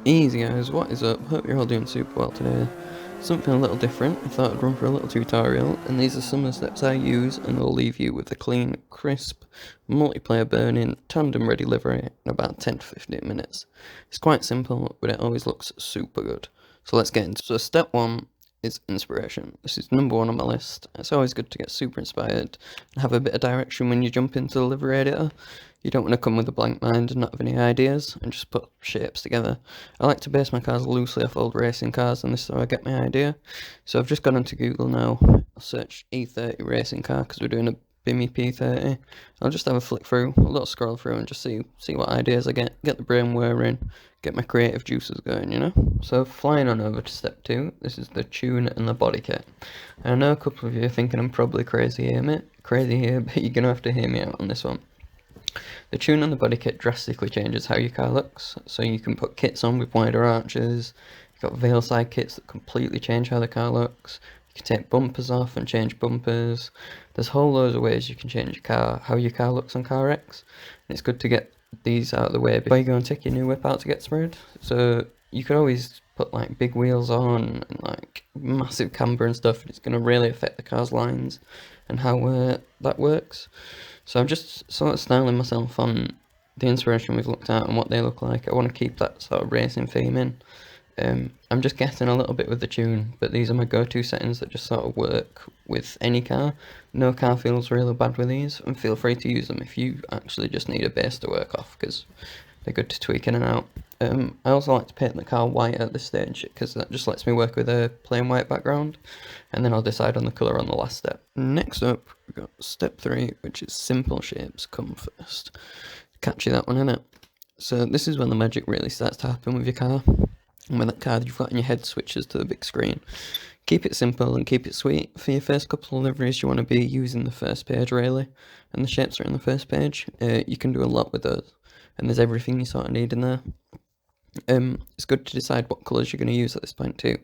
Easy guys, what is up? Hope you're all doing super well today. Something a little different, I thought I'd run for a little tutorial, and these are some of the steps I use, and they'll leave you with a clean, crisp, multiplayer burning, tandem ready livery in about 10 to 15 minutes. It's quite simple, but it always looks super good. So let's get into it. So step one is inspiration. This is number one on my list. It's always good to get super inspired and have a bit of direction when you jump into the livery editor. You don't want to come with a blank mind and not have any ideas and just put shapes together. I like to base my cars loosely off old racing cars, and this is how I get my idea. So I've just gone into Google now. I'll search E30 racing car because we're doing a Bimmy P30. I'll just have a flick through, a little scroll through, and just see what ideas I get the brain whirring, get my creative juices going, you know? So flying on over to step two, this is the tune and the body kit. I know a couple of you are thinking I'm probably crazy here, but you're going to have to hear me out on this one. The tune on the body kit drastically changes how your car looks, so you can put kits on with wider arches, you've got veil side kits that completely change how the car looks, you can take bumpers off and change bumpers, there's whole loads of ways you can change your car, how your car looks on CarX, and it's good to get these out of the way before you go and take your new whip out to get sprayed. So you could always put like big wheels on and like massive camber and stuff, and it's going to really affect the car's lines and how that works. So I'm just sort of styling myself on the inspiration we've looked at and what they look like. I want to keep that sort of racing theme in. I'm just guessing a little bit with the tune, but these are my go-to settings that just sort of work with any car. No car feels really bad with these, and feel free to use them if you actually just need a base to work off, because they're good to tweak in and out. I also like to paint the car white at this stage, because that just lets me work with a plain white background, and then I'll decide on the colour on the last step. Next up, we've got step 3, which is simple shapes come first. Catchy that one, innit? So this is when the magic really starts to happen with your car, and when that card you've got in your head switches to the big screen. Keep it simple and keep it sweet. For your first couple of liveries, you want to be using the first page really, and the shapes are in the first page. You can do a lot with those, and there's everything you sort of need in there. It's good to decide what colours you're going to use at this point too.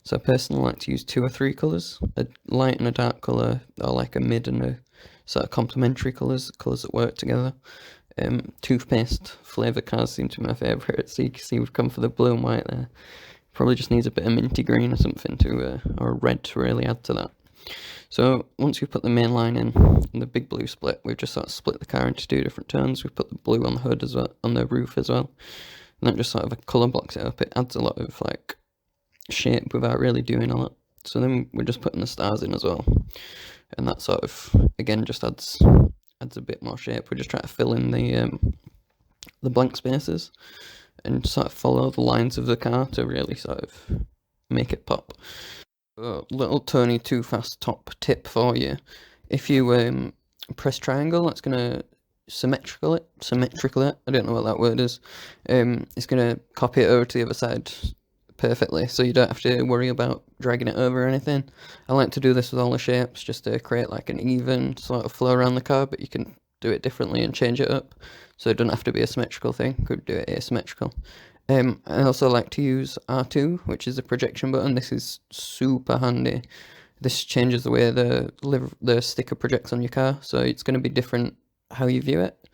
So I personally like to use 2 or 3 colours, a light and a dark colour, or like a mid and a sort of complementary colours that work together. Toothpaste flavoured cars seem to be my favourite, so you can see we've come for the blue and white there. Probably just needs a bit of minty green or something to, or red to really add to that. So once we've put the main line in, and the big blue split, we've just sort of split the car into 2 different tones. We've put the blue on the hood as well, on the roof as well. And that just sort of colour blocks it up. It adds a lot of like shape without really doing a lot. So then we're just putting the stars in as well. And that sort of, again, just adds a bit more shape. We're just trying to fill in the blank spaces and sort of follow the lines of the car to really sort of make it pop. A little Tony Too Fast top tip for you. If you press triangle, that's going to symmetrical it, I don't know what that word is. It's going to copy it over to the other side perfectly, so you don't have to worry about dragging it over or anything. I like to do this with all the shapes just to create like an even sort of flow around the car, but you can do it differently and change it up, so it doesn't have to be a symmetrical thing. Could do it asymmetrical. I also like to use R2, which is a projection button. This is super handy. This changes the way the sticker projects on your car, so it's going to be different how you view it.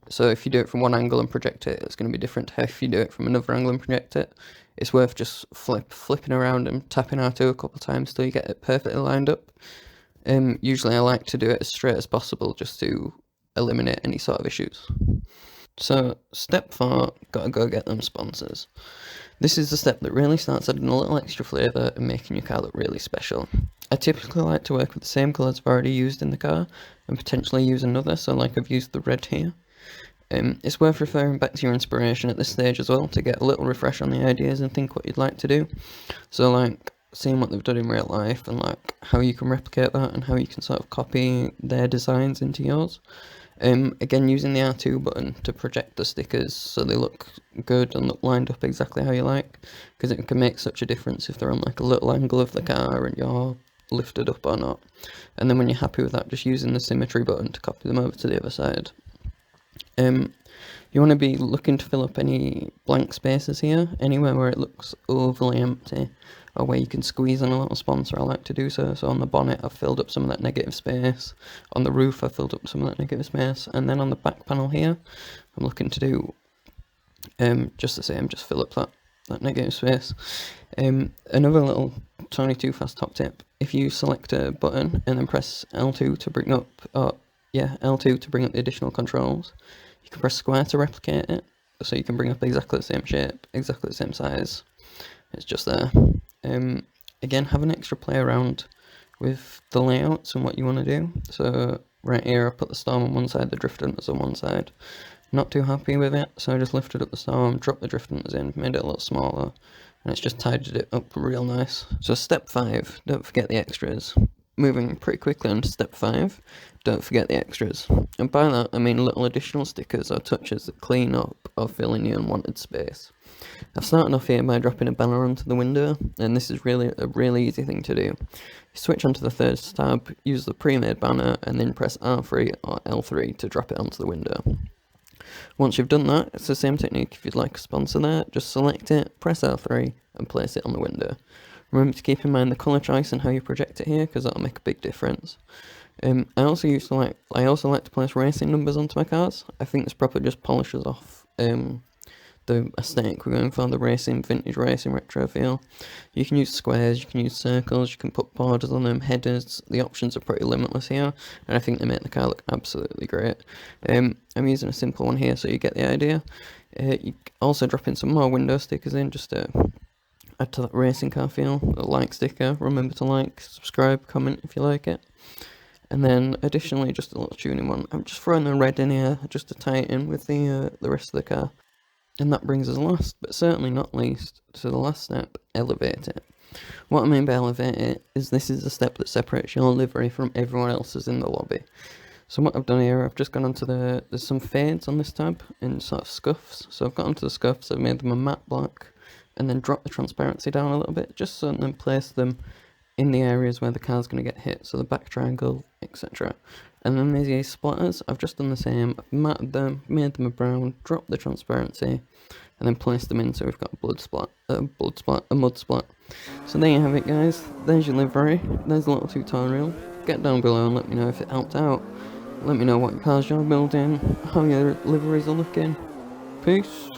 So if you do it from one angle and project it, it's going to be different to if you do it from another angle and project it. It's worth just flipping around and tapping R2 a couple of times till you get it perfectly lined up. Usually I like to do it as straight as possible just to eliminate any sort of issues. So step 4, gotta go get them sponsors. This is the step that really starts adding a little extra flavour and making your car look really special. I typically like to work with the same colours I've already used in the car and potentially use another, so like I've used the red here. It's worth referring back to your inspiration at this stage as well to get a little refresh on the ideas and think what you'd like to do. So like seeing what they've done in real life and like how you can replicate that and how you can sort of copy their designs into yours. Again, using the R2 button to project the stickers so they look good and look lined up exactly how you like, because it can make such a difference if they're on like a little angle of the car and you're lifted up or not. And then when you're happy with that, just using the symmetry button to copy them over to the other side. You want to be looking to fill up any blank spaces here, anywhere where it looks overly empty, or where you can squeeze in a little sponsor. I like to do so. So on the bonnet, I've filled up some of that negative space. On the roof, I've filled up some of that negative space. And then on the back panel here, I'm looking to do just the same, just fill up that negative space. Another little tiny too fast top tip: if you select a button and then press L2 to bring up, L2 to bring up the additional controls, you can press square to replicate it, so you can bring up exactly the same shape, exactly the same size. It's just there. Again, have an extra play around with the layouts and what you want to do. So right here, I put the storm on one side, the drift hunters on one side. Not too happy with it, so I just lifted up the storm, dropped the drift hunters in, made it a little smaller, and it's just tidied it up real nice. So step 5, don't forget the extras. Moving pretty quickly on to step 5, don't forget the extras. And by that, I mean little additional stickers or touches that clean up or fill in the unwanted space. I've started off here by dropping a banner onto the window, and this is really a really easy thing to do. You switch onto the third tab, use the pre-made banner, and then press R3 or L3 to drop it onto the window. Once you've done that, it's the same technique if you'd like a sponsor there, just select it, press L3, and place it on the window. Remember to keep in mind the colour choice and how you project it here, because that'll make a big difference. I also like to place racing numbers onto my cars. I think this probably just polishes off the aesthetic we're going for, the racing, vintage racing retro feel. You can use squares, you can use circles, you can put borders on them, headers. The options are pretty limitless here, and I think they make the car look absolutely great. I'm using a simple one here, so you get the idea. You also drop in some more window stickers in, just to add to that racing car feel. A like sticker, remember to like, subscribe, comment if you like it. And then additionally, just a little tuning one. I'm just throwing the red in here, just to tie it in with the rest of the car. And that brings us last, but certainly not least, to the last step, elevate it. What I mean by elevate it is this is the step that separates your livery from everyone else's in the lobby. So what I've done here, I've just gone onto there's some fades on this tab, and sort of scuffs. So I've got onto the scuffs, I've made them a matte black, and then dropped the transparency down a little bit, just so and then place them in the areas where the car's going to get hit, so the back triangle, etc. And then these splatters, I've just done the same. I've matted them, made them a brown, dropped the transparency, and then placed them in so we've got a mud splat. So there you have it, guys. There's your livery. There's a little tutorial. Get down below and let me know if it helped out. Let me know what cars you're building, how your liveries are looking. Peace.